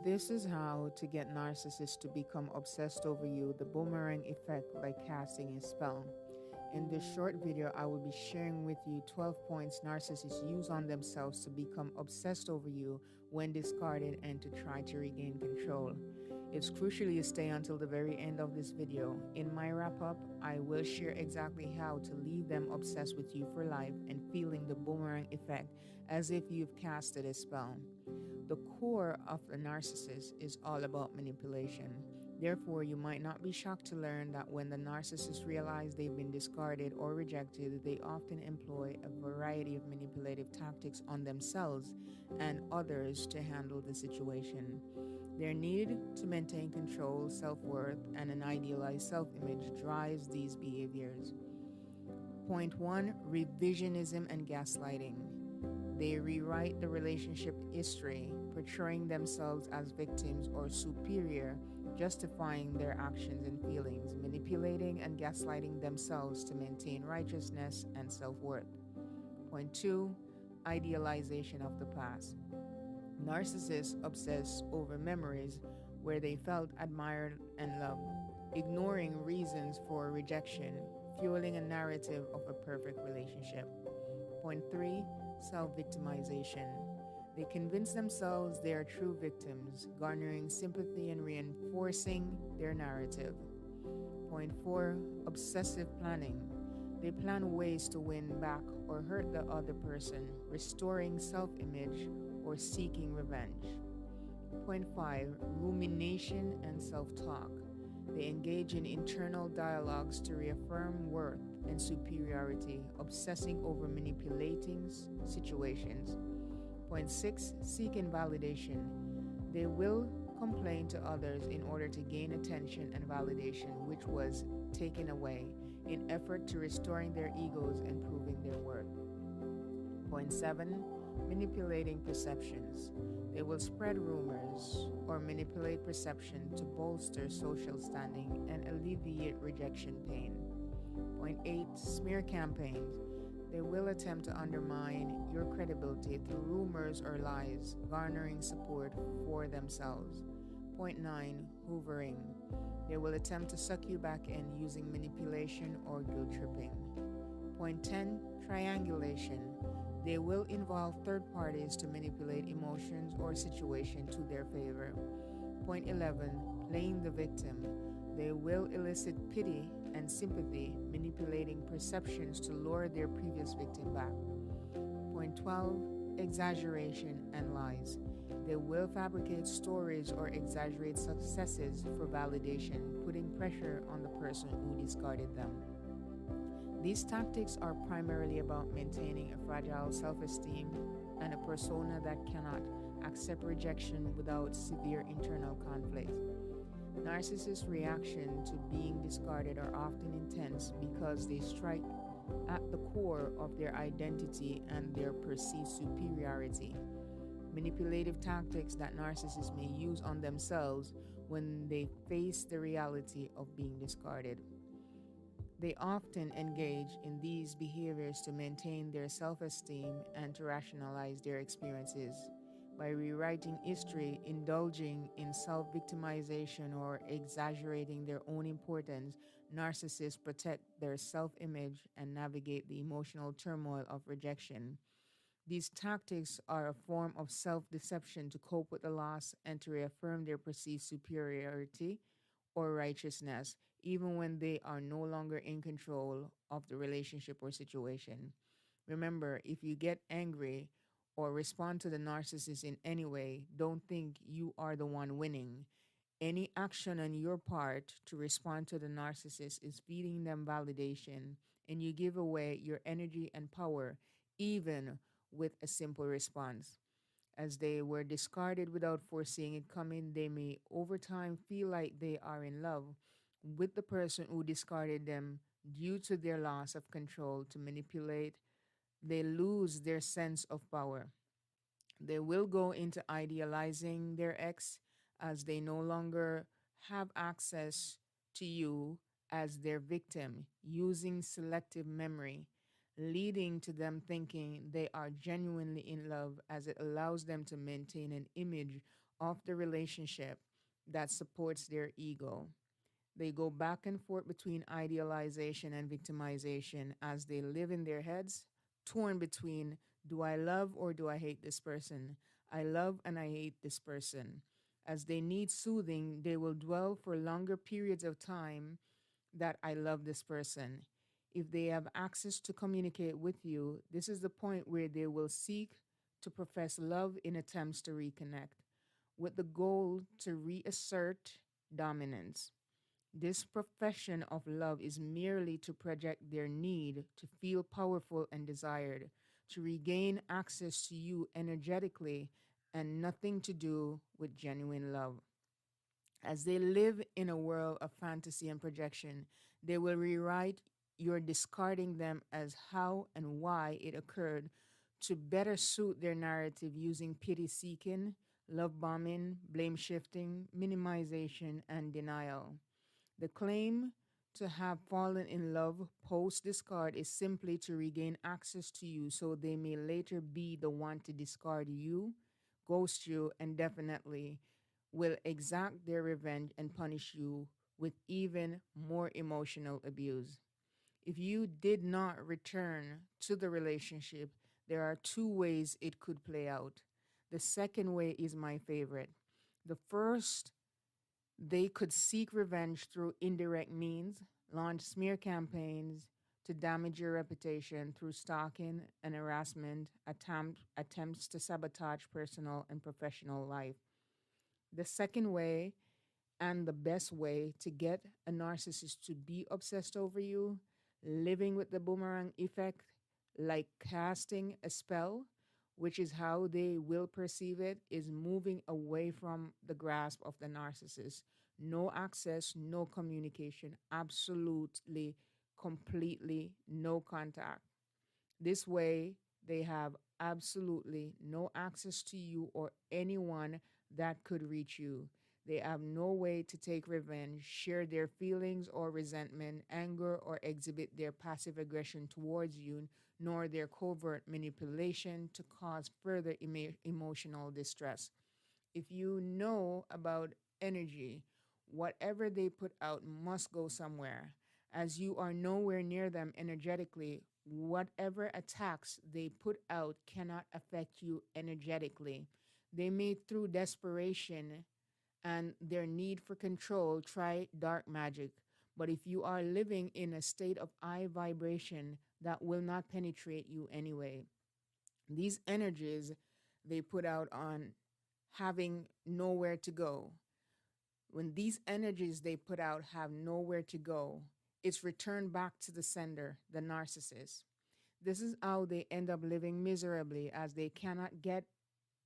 This is how to get narcissists to become obsessed over you, the boomerang effect by casting a spell. In this short video, I will be sharing with you 12 points narcissists use on themselves to become obsessed over you when discarded and to try to regain control. It's crucial you stay until the very end of this video. In my wrap-up, I will share exactly how to leave them obsessed with you for life and feeling the boomerang effect as if you've casted a spell. The core of a narcissist is all about manipulation. Therefore, you might not be shocked to learn that when the narcissists realize they've been discarded or rejected, they often employ a variety of manipulative tactics on themselves and others to handle the situation. Their need to maintain control, self-worth, and an idealized self-image drives these behaviors. Point 1. Revisionism and gaslighting. They rewrite the relationship history, portraying themselves as victims or superior, justifying their actions and feelings, manipulating and gaslighting themselves to maintain righteousness and self-worth. Point 2. Idealization of the past. Narcissists obsess over memories where they felt admired and loved, ignoring reasons for rejection, fueling a narrative of a perfect relationship. Point 3. Self-victimization. They convince themselves they are true victims, garnering sympathy and reinforcing their narrative. Point 4. Obsessive planning. They plan ways to win back or hurt the other person, restoring self-image or seeking revenge. Point 5. Rumination and self-talk. They engage in internal dialogues to reaffirm worth and superiority, obsessing over manipulating situations. Point 6. Seeking validation. They will complain to others in order to gain attention and validation, which was taken away, in effort to restoring their egos and proving their worth. Point 7. Manipulating perceptions. They will spread rumors or manipulate perception to bolster social standing and alleviate rejection pain. Point 8. Smear campaigns. They will attempt to undermine your credibility through rumors or lies, garnering support for themselves. Point 9. Hoovering. They will attempt to suck you back in using manipulation or guilt tripping. Point 10. Triangulation. They will involve third parties to manipulate emotions or situation to their favor. Point 11. Playing the victim. They will elicit pity and sympathy, manipulating perceptions to lure their previous victim back. Point 12. Exaggeration and lies. They will fabricate stories or exaggerate successes for validation, putting pressure on the person who discarded them. These tactics are primarily about maintaining a fragile self-esteem and a persona that cannot accept rejection without severe internal conflict. Narcissists' reaction to being discarded are often intense because they strike at the core of their identity and their perceived superiority. Manipulative tactics that narcissists may use on themselves when they face the reality of being discarded. They often engage in these behaviors to maintain their self-esteem and to rationalize their experiences. By rewriting history, indulging in self-victimization, or exaggerating their own importance, narcissists protect their self-image and navigate the emotional turmoil of rejection. These tactics are a form of self-deception to cope with the loss and to reaffirm their perceived superiority or righteousness, even when they are no longer in control of the relationship or situation. Remember, if you get angry or respond to the narcissist in any way, don't think you are the one winning. Any action on your part to respond to the narcissist is feeding them validation, and you give away your energy and power, even with a simple response. As they were discarded without foreseeing it coming, they may over time feel like they are in love with the person who discarded them due to their loss of control to manipulate. They lose their sense of power. They will go into idealizing their ex as they no longer have access to you as their victim, using selective memory, leading to them thinking they are genuinely in love, as it allows them to maintain an image of the relationship that supports their ego. They go back and forth between idealization and victimization as they live in their heads, torn between do I love or do I hate this person? I love and I hate this person. As they need soothing, they will dwell for longer periods of time that I love this person. If they have access to communicate with you, this is the point where they will seek to profess love in attempts to reconnect, with the goal to reassert dominance. This profession of love is merely to project their need to feel powerful and desired, to regain access to you energetically, and nothing to do with genuine love. As they live in a world of fantasy and projection, they will rewrite your discarding them as how and why it occurred to better suit their narrative using pity seeking, love bombing, blame shifting, minimization, and denial. The claim to have fallen in love post discard is simply to regain access to you so they may later be the one to discard you, ghost you, and definitely will exact their revenge and punish you with even more emotional abuse. If you did not return to the relationship, there are two ways it could play out. The second way is my favorite. The first, they could seek revenge through indirect means, launch smear campaigns to damage your reputation through stalking and harassment, attempts to sabotage personal and professional life. The second way, and the best way to get a narcissist to be obsessed over you, living with the boomerang effect, like casting a spell, which is how they will perceive it, is moving away from the grasp of the narcissist. No access, no communication, absolutely, completely no contact. This way, they have absolutely no access to you or anyone that could reach you. They have no way to take revenge, share their feelings or resentment, anger, or exhibit their passive aggression towards you, nor their covert manipulation to cause further emotional distress. If you know about energy, whatever they put out must go somewhere. As you are nowhere near them energetically, whatever attacks they put out cannot affect you energetically. They may, through desperation and their need for control, try dark magic. But if you are living in a state of high vibration, that will not penetrate you anyway. These energies they put out on having nowhere to go. When these energies they put out have nowhere to go, it's returned back to the sender, the narcissist. This is how they end up living miserably as they cannot get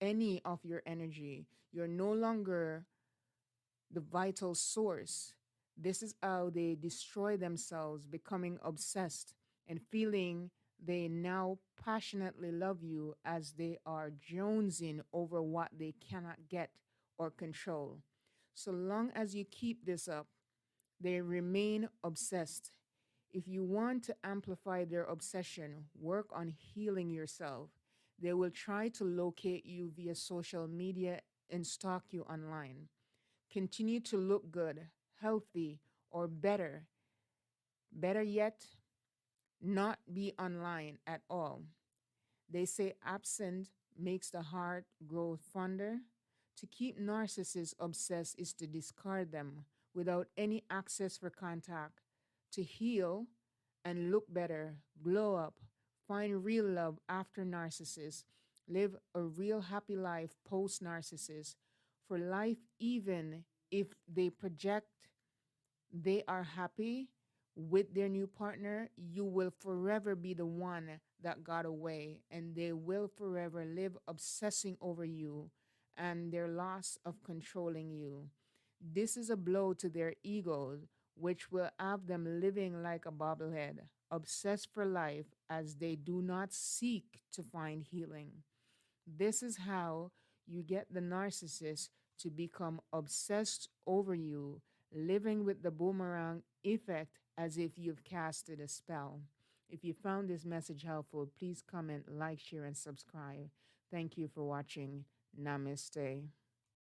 any of your energy. You're no longer the vital source. This is how they destroy themselves, becoming obsessed and feeling they now passionately love you as they are jonesing over what they cannot get or control. So long as you keep this up, they remain obsessed. If you want to amplify their obsession, work on healing yourself. They will try to locate you via social media and stalk you online. Continue to look good, healthy, or better. Better yet, not be online at all. They say absent makes the heart grow fonder. To keep narcissists obsessed is to discard them without any access for contact. To heal and look better, glow up, find real love after narcissists, live a real happy life post narcissist. For life, even if they project they are happy with their new partner, you will forever be the one that got away, and they will forever live obsessing over you and their loss of controlling you. This is a blow to their egos, which will have them living like a bobblehead, obsessed for life as they do not seek to find healing. This is how you get the narcissist to become obsessed over you, living with the boomerang effect as if you've casted a spell. If you found this message helpful, please comment, like, share, and subscribe. Thank you for watching. Namaste.